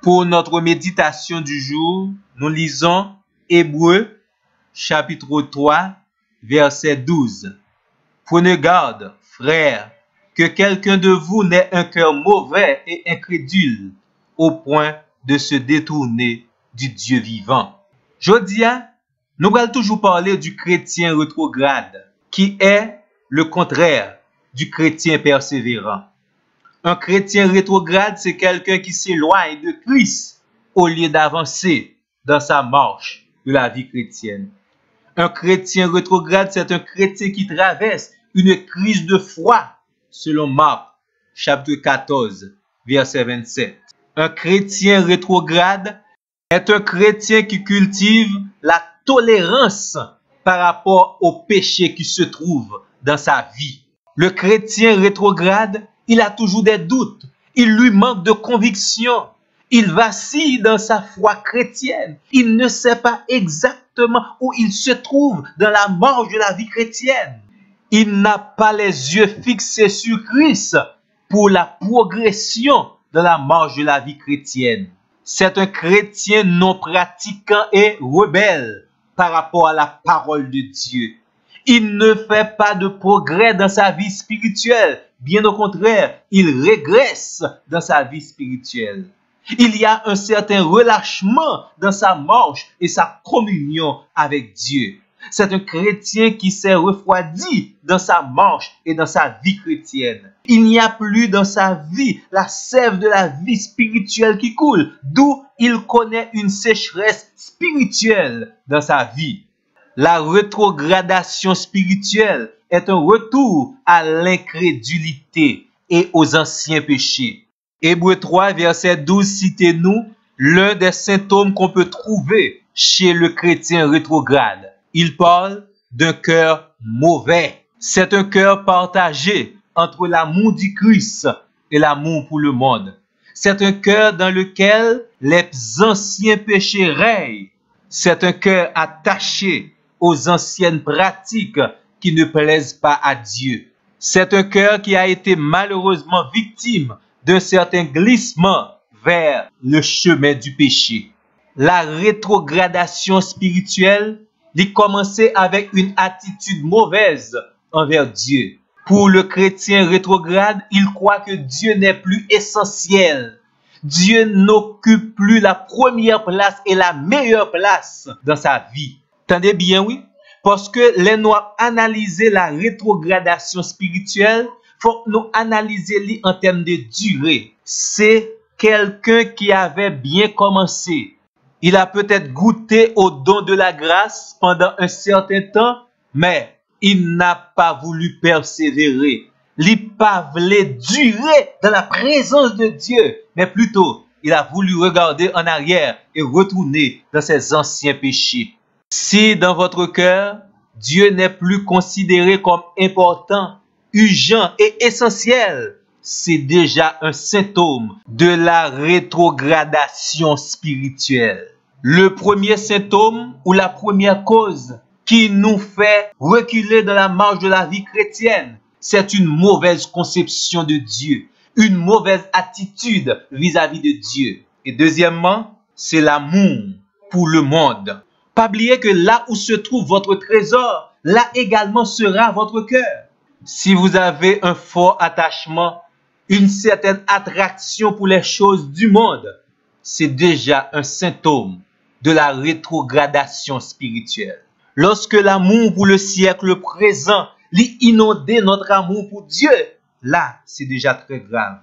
Pour notre méditation du jour, nous lisons Hébreux, chapitre 3, verset 12. Prenez garde, frères, que quelqu'un de vous n'ait un cœur mauvais et incrédule, au point de se détourner du Dieu vivant. Jodia, nous allons toujours parler du chrétien rétrograde, qui est le contraire du chrétien persévérant. Un chrétien rétrograde, c'est quelqu'un qui s'éloigne de Christ au lieu d'avancer dans sa marche de la vie chrétienne. Un chrétien rétrograde, c'est un chrétien qui traverse une crise de foi, selon Marc, chapitre 14, verset 27. Un chrétien rétrograde est un chrétien qui cultive la tolérance par rapport au péché qui se trouve dans sa vie. Le chrétien rétrograde, il a toujours des doutes, il lui manque de conviction, il vacille dans sa foi chrétienne, il ne sait pas exactement où il se trouve dans la marche de la vie chrétienne. Il n'a pas les yeux fixés sur Christ pour la progression dans la marche de la vie chrétienne. C'est un chrétien non pratiquant et rebelle par rapport à la parole de Dieu. Il ne fait pas de progrès dans sa vie spirituelle. Bien au contraire, il régresse dans sa vie spirituelle. Il y a un certain relâchement dans sa marche et sa communion avec Dieu. C'est un chrétien qui s'est refroidi dans sa marche et dans sa vie chrétienne. Il n'y a plus dans sa vie la sève de la vie spirituelle qui coule, d'où il connaît une sécheresse spirituelle dans sa vie. La rétrogradation spirituelle est un retour à l'incrédulité et aux anciens péchés. Hébreux 3, verset 12, citez-nous l'un des symptômes qu'on peut trouver chez le chrétien rétrograde. Il parle d'un cœur mauvais. C'est un cœur partagé entre l'amour du Christ et l'amour pour le monde. C'est un cœur dans lequel les anciens péchés règnent. C'est un cœur attaché aux anciennes pratiques qui ne plaisent pas à Dieu. C'est un cœur qui a été malheureusement victime d'un certain glissement vers le chemin du péché. La rétrogradation spirituelle a commencé avec une attitude mauvaise envers Dieu. Pour le chrétien rétrograde, il croit que Dieu n'est plus essentiel. Dieu n'occupe plus la première place et la meilleure place dans sa vie. Tendez bien, oui? Parce que les nous analyser la rétrogradation spirituelle, faut nous analyser en termes de durée. C'est quelqu'un qui avait bien commencé. Il a peut-être goûté au don de la grâce pendant un certain temps, mais il n'a pas voulu persévérer. Il n'a pas voulu durer dans la présence de Dieu, mais plutôt, il a voulu regarder en arrière et retourner dans ses anciens péchés. Si dans votre cœur, Dieu n'est plus considéré comme important, urgent et essentiel, c'est déjà un symptôme de la rétrogradation spirituelle. Le premier symptôme ou la première cause qui nous fait reculer dans la marche de la vie chrétienne, c'est une mauvaise conception de Dieu, une mauvaise attitude vis-à-vis de Dieu. Et deuxièmement, c'est l'amour pour le monde. Pas oublier que là où se trouve votre trésor, là également sera votre cœur. Si vous avez un fort attachement, une certaine attraction pour les choses du monde, c'est déjà un symptôme de la rétrogradation spirituelle. Lorsque l'amour pour le siècle présent lit inonder notre amour pour Dieu, là, c'est déjà très grave.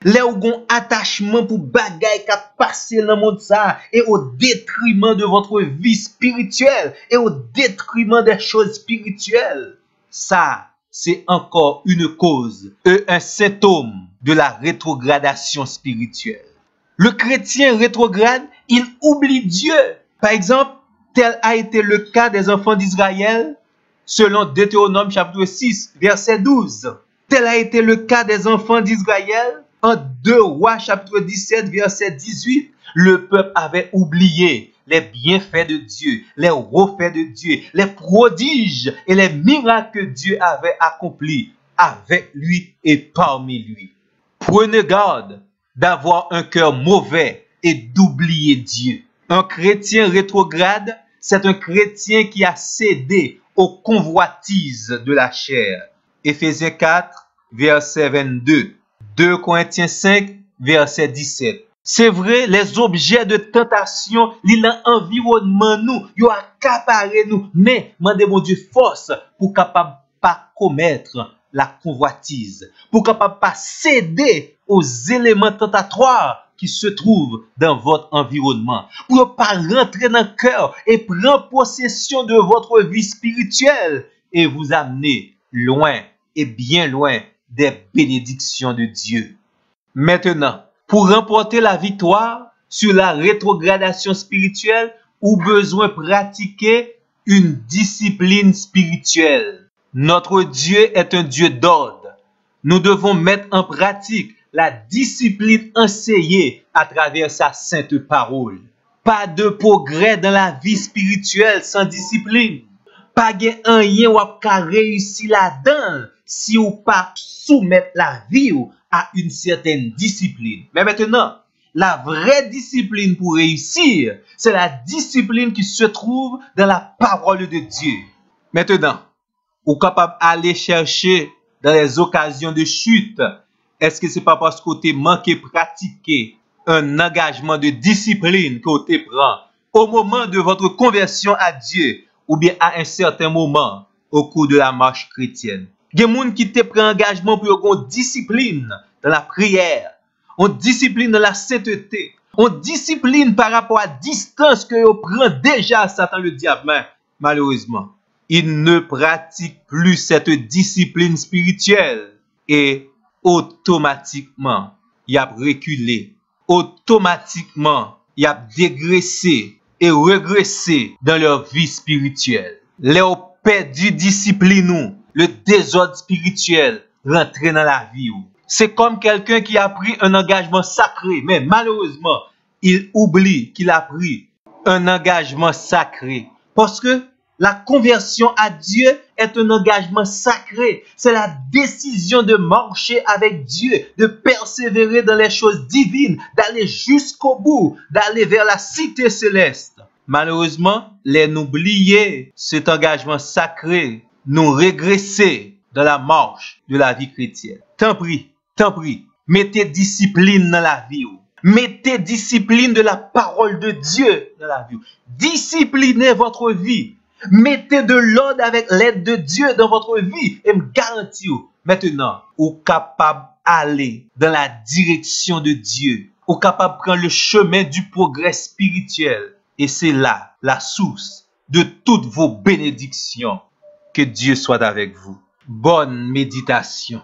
Les ou gon attachement pour bagay qui a passé dans le monde ça et au détriment de votre vie spirituelle et au détriment des choses spirituelles. Ça, c'est encore une cause et un symptôme de la rétrogradation spirituelle. Le chrétien rétrograde, il oublie Dieu. Par exemple, tel a été le cas des enfants d'Israël selon Deutéronome chapitre 6, verset 12. Tel a été le cas des enfants d'Israël en 2 Rois chapitre 17, verset 18. Le peuple avait oublié les bienfaits de Dieu, les refaits de Dieu, les prodiges et les miracles que Dieu avait accomplis avec lui et parmi lui. Prenez garde d'avoir un cœur mauvais et d'oublier Dieu. Un chrétien rétrograde, c'est un chrétien qui a cédé aux convoitises de la chair. Éphésiens 4, verset 22. 2 Corinthiens 5, verset 17. C'est vrai, les objets de tentation, l'environnement nous, ils accaparé nous, mais mandez mon Dieu force pour capable pas commettre la convoitise, pour capable pas céder aux éléments tentatoires qui se trouvent dans votre environnement, pour ne pas rentrer dans le cœur et prendre possession de votre vie spirituelle et vous amener loin et bien loin des bénédictions de Dieu. Maintenant, pour remporter la victoire sur la rétrogradation spirituelle, ou besoin pratiquer une discipline spirituelle. Notre Dieu est un Dieu d'ordre. Nous devons mettre en pratique la discipline enseignée à travers sa sainte parole. Pas de progrès dans la vie spirituelle sans discipline. Pas un rien ou pas réussir là-dedans si ou pas soumettre la vie à une certaine discipline. Mais maintenant, la vraie discipline pour réussir, c'est la discipline qui se trouve dans la parole de Dieu. Maintenant, vous êtes capable d'aller chercher dans les occasions de chute. Est-ce que c'est pas parce que vous manquez pratiquer un engagement de discipline que vous prend au moment de votre conversion à Dieu ou bien à un certain moment au cours de la marche chrétienne? Il y a des gens qui te prennent engagement pour une discipline dans la prière, une discipline dans la sainteté, une discipline par rapport à la distance que vous prenez déjà à Satan le diable. Mais malheureusement, il ne pratique plus cette discipline spirituelle et automatiquement, il a reculé. Automatiquement, il a dégraissé et régressé dans leur vie spirituelle. Les ont perdu discipline, le désordre spirituel rentré dans la vie. C'est comme quelqu'un qui a pris un engagement sacré, mais malheureusement, il oublie qu'il a pris un engagement sacré. Parce que la conversion à Dieu est un engagement sacré. C'est la décision de marcher avec Dieu, de persévérer dans les choses divines, d'aller jusqu'au bout, d'aller vers la cité céleste. Malheureusement, les oublier cet engagement sacré, nous régresser dans la marche de la vie chrétienne. Tant pis, mettez discipline dans la vie. Mettez discipline de la parole de Dieu dans la vie. Disciplinez votre vie. Mettez de l'ordre avec l'aide de Dieu dans votre vie. Et me garantis, maintenant, vous êtes capable d'aller dans la direction de Dieu. Vous êtes capable de prendre le chemin du progrès spirituel. Et c'est là la source de toutes vos bénédictions. Que Dieu soit avec vous. Bonne méditation.